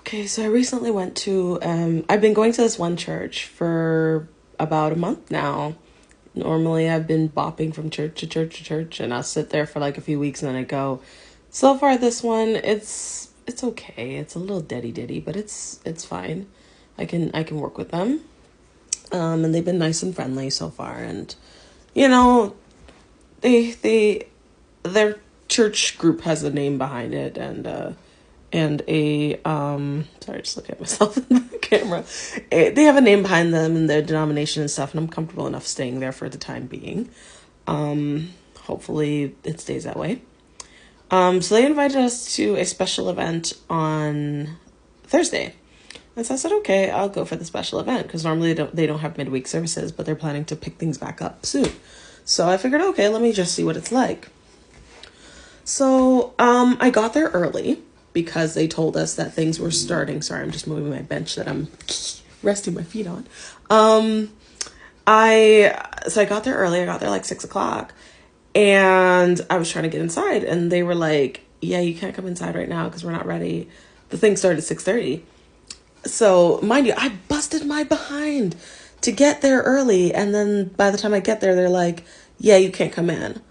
Okay, so I recently went to, I've been going to this one church for about a month now. Normally, I've been bopping from church to church to church, and I'll sit there for like a few weeks and then I go. So far, this one, it's okay. It's a little ditty, but it's fine. I can work with them. And they've been nice and friendly so far, and you know, they their church group has a name behind it, and a sorry, just looking at myself in the camera. They have a name behind them and their denomination and stuff, and I'm comfortable enough staying there for the time being. Hopefully it stays that way. So they invited us to a special event on Thursday. And so I said, okay, I'll go for the special event, because normally they don't have midweek services, but they're planning to pick things back up soon. So I figured, okay, let me just see what it's like. So I got there early because they told us that things were starting. Sorry, I'm just moving my bench that I'm resting my feet on. I got there early. I got there like 6:00, and I was trying to get inside, and they were like, "Yeah, you can't come inside right now because we're not ready." The thing started at 6:30. So mind you, I busted my behind to get there early, and then by the time I get there, they're like, "Yeah, you can't come in."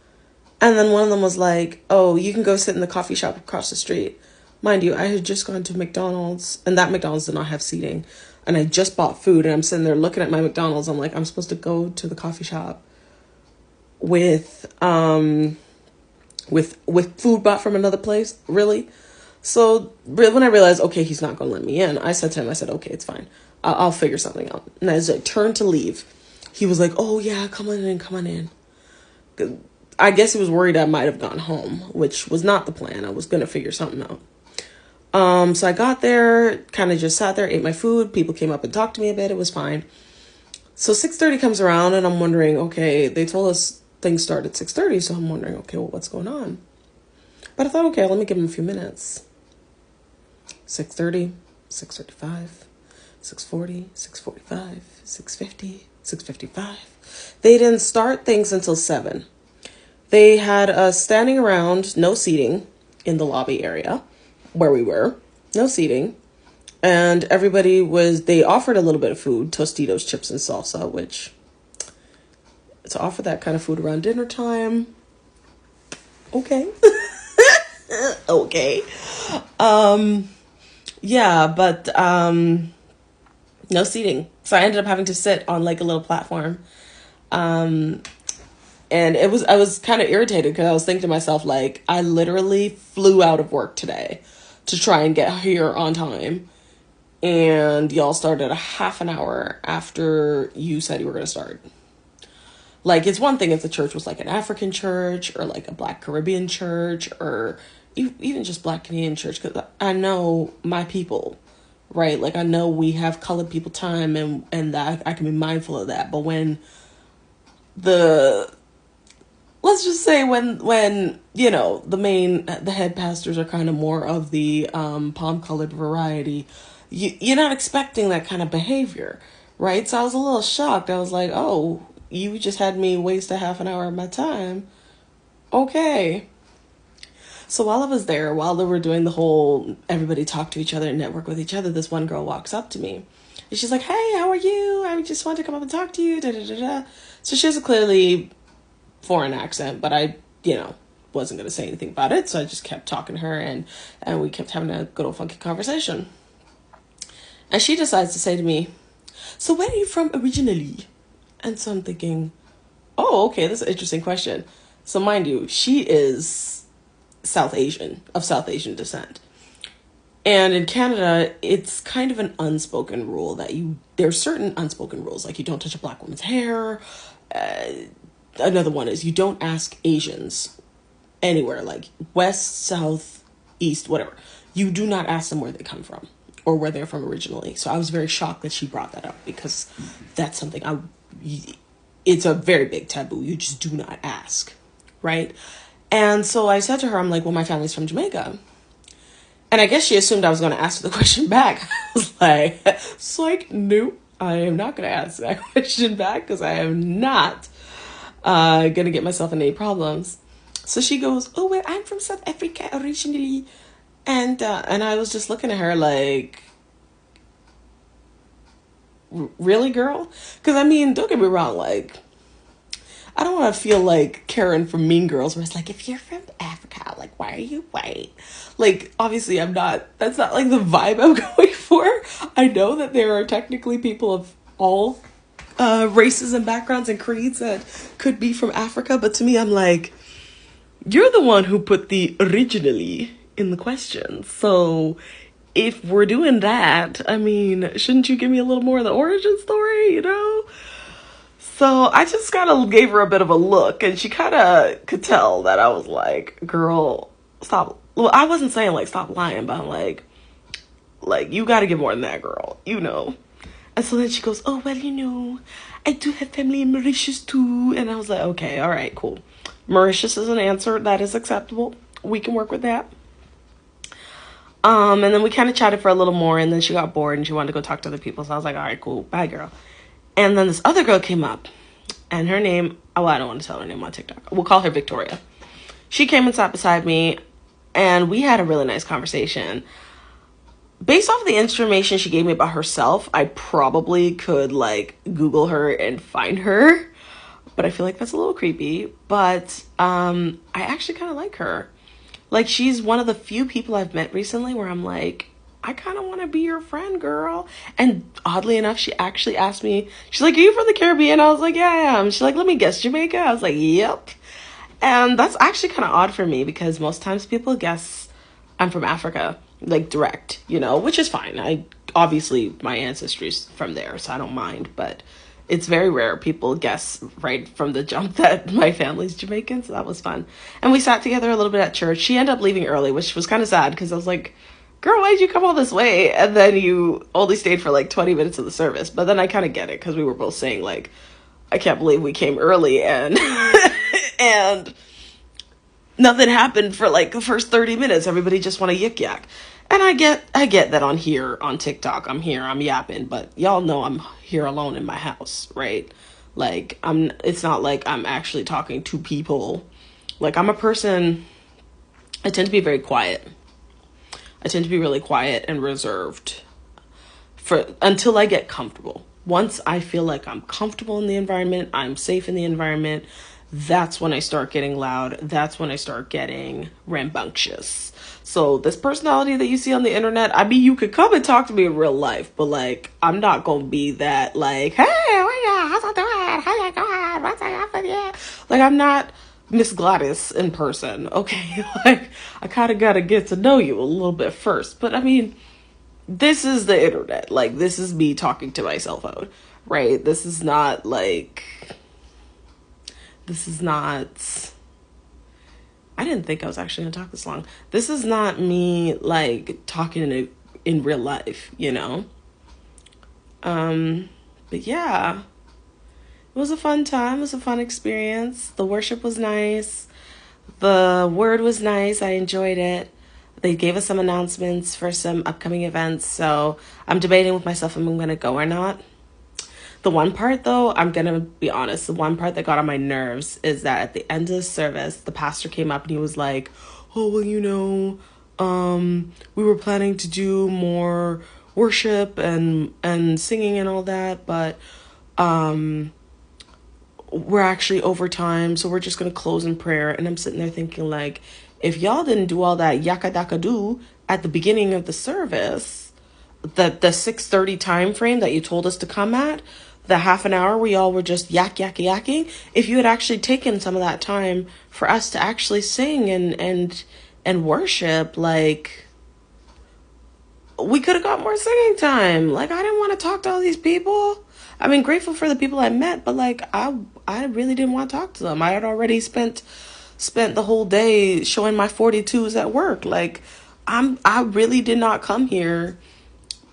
And then one of them was like, "Oh, you can go sit in the coffee shop across the street." Mind you, I had just gone to McDonald's, and that McDonald's did not have seating. And I just bought food, and I'm sitting there looking at my McDonald's. I'm like, I'm supposed to go to the coffee shop with food bought from another place? Really? So when I realized, okay, he's not going to let me in, I said to him, I said, okay, it's fine. I'll figure something out. And as I turned to leave, he was like, oh, yeah, come on in, come on in. I guess he was worried I might have gone home, which was not the plan. I was going to figure something out. So I got there, kind of just sat there, ate my food. People came up and talked to me a bit. It was fine. So 6:30 comes around, and I'm wondering, okay, they told us things start at 6:30. So I'm wondering, okay, well, what's going on? But I thought, okay, let me give them a few minutes. 6:30, 6:35, 6:40, 6:45, 6:50, 6:55. They didn't start things until 7. They had us standing around, no seating in the lobby area where we were, no seating. And they offered a little bit of food, Tostitos, chips, and salsa, which to offer that kind of food around dinner time, okay. Okay. Yeah, but no seating. So I ended up having to sit on like a little platform. And I was kind of irritated because I was thinking to myself, like, I literally flew out of work today to try and get here on time. And y'all started a half an hour after you said you were going to start. Like, it's one thing if the church was like an African church or like a Black Caribbean church or even just Black Canadian church, because I know my people, right? Like, I know we have colored people time, and that I can be mindful of that. But when let's just say when the head pastors are kind of more of the palm colored variety, you're not expecting that kind of behavior, right? So I was a little shocked. I was like, oh, you just had me waste a half an hour of my time. Okay. So while I was there, while they were doing the whole everybody talk to each other and network with each other, this one girl walks up to me. And she's like, hey, how are you? I just wanted to come up and talk to you. Da, da, da, da. So she has a clearly foreign accent, but I, wasn't going to say anything about it. So I just kept talking to her, and we kept having a good old funky conversation. And she decides to say to me, so where are you from originally? And so I'm thinking, oh, okay, that's an interesting question. So mind you, she is South Asian descent. And in Canada, it's kind of an unspoken rule that there are certain unspoken rules, like you don't touch a Black woman's hair. Another one is you don't ask Asians anywhere, like west, south, east, whatever. You do not ask them where they come from or where they're from originally. So I was very shocked that she brought that up, because that's something it's a very big taboo. You just do not ask, right? And so I said to her, I'm like, well, my family's from Jamaica. And I guess she assumed I was going to ask the question back. I was like, nope, I am not going to ask that question back, because I am not going to get myself in any problems. So she goes, oh, well, I'm from South Africa originally. And I was just looking at her like, really, girl? Because I mean, don't get me wrong, like, I don't want to feel like Karen from Mean Girls, where it's like, if you're from Africa, like, why are you white? Like, obviously, I'm not. That's not like the vibe I'm going for. I know that there are technically people of all races and backgrounds and creeds that could be from Africa, but to me, I'm like, you're the one who put the originally in the question. So if we're doing that, I mean, shouldn't you give me a little more of the origin story, you know? So I just kind of gave her a bit of a look, and she kind of could tell that I was like, girl, stop. Well, I wasn't saying like stop lying, but I'm like you got to give more than that, girl, you know. And so then she goes, oh, well, you know, I do have family in Mauritius too. And I was like, okay, all right, cool. Mauritius is an answer that is acceptable. We can work with that. And then we kind of chatted for a little more, and then she got bored and she wanted to go talk to other people. So I was like, all right, cool, bye, girl. And then this other girl came up, and her name, oh, I don't want to tell her name on TikTok. We'll call her Victoria. She came and sat beside me, and we had a really nice conversation. Based off the information she gave me about herself, I probably could like Google her and find her, but I feel like that's a little creepy. But I actually kind of like her. Like, she's one of the few people I've met recently where I'm like, I kind of want to be your friend, girl. And oddly enough, she actually asked me, she's like, are you from the Caribbean? I was like, yeah, I am. She's like, let me guess, Jamaica? I was like, yep. And that's actually kind of odd for me because most times people guess I'm from Africa, like direct, you know, which is fine. I obviously my ancestry's from there, so I don't mind, but it's very rare people guess right from the jump that my family's Jamaican, so that was fun. And we sat together a little bit at church. She ended up leaving early, which was kind of sad because I was like, girl, why'd you come all this way? And then you only stayed for like 20 minutes of the service. But then I kind of get it because we were both saying like, I can't believe we came early and and nothing happened for like the first 30 minutes. Everybody just want to yik yak. And I get that on here on TikTok. I'm yapping, but y'all know I'm here alone in my house, right? Like it's not like I'm actually talking to people. Like I'm a person, I tend to be very quiet. I tend to be really quiet and reserved for until I get comfortable. Once I feel like I'm comfortable in the environment, I'm safe in the environment, that's when I start getting loud. That's when I start getting rambunctious. So this personality that you see on the internet, I mean, you could come and talk to me in real life, but like, I'm not going to be that like, hey, how's it doing? How you going? What's happening? Like, I'm not Miss Gladys in person, okay? Like, I kind of got to get to know you a little bit first. But I mean, this is the internet. Like, this is me talking to my cell phone, right? This is not I didn't think I was actually going to talk this long. This is not me like talking in real life, you know? But yeah, it was a fun time. It was a fun experience. The worship was nice. The word was nice. I enjoyed it. They gave us some announcements for some upcoming events. So I'm debating with myself if I'm going to go or not. The one part, though, I'm going to be honest, the one part that got on my nerves is that at the end of the service, the pastor came up and he was like, oh, well, you know, we were planning to do more worship and singing and all that, but we're actually over time, so we're just going to close in prayer. And I'm sitting there thinking, like, if y'all didn't do all that yakadakadu at the beginning of the service, the 6:30 time frame that you told us to come at, the half an hour where y'all were just yakking, if you had actually taken some of that time for us to actually sing and worship, like, we could have got more singing time. Like, I didn't want to talk to all these people. I mean, grateful for the people I met, but like, I really didn't want to talk to them. I had already spent the whole day showing my 42s at work. Like, I really did not come here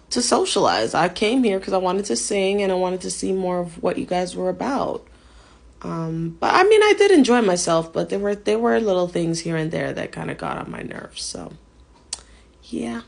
to socialize. I came here because I wanted to sing and I wanted to see more of what you guys were about. But I mean, I did enjoy myself, but there were little things here and there that kind of got on my nerves. So, yeah.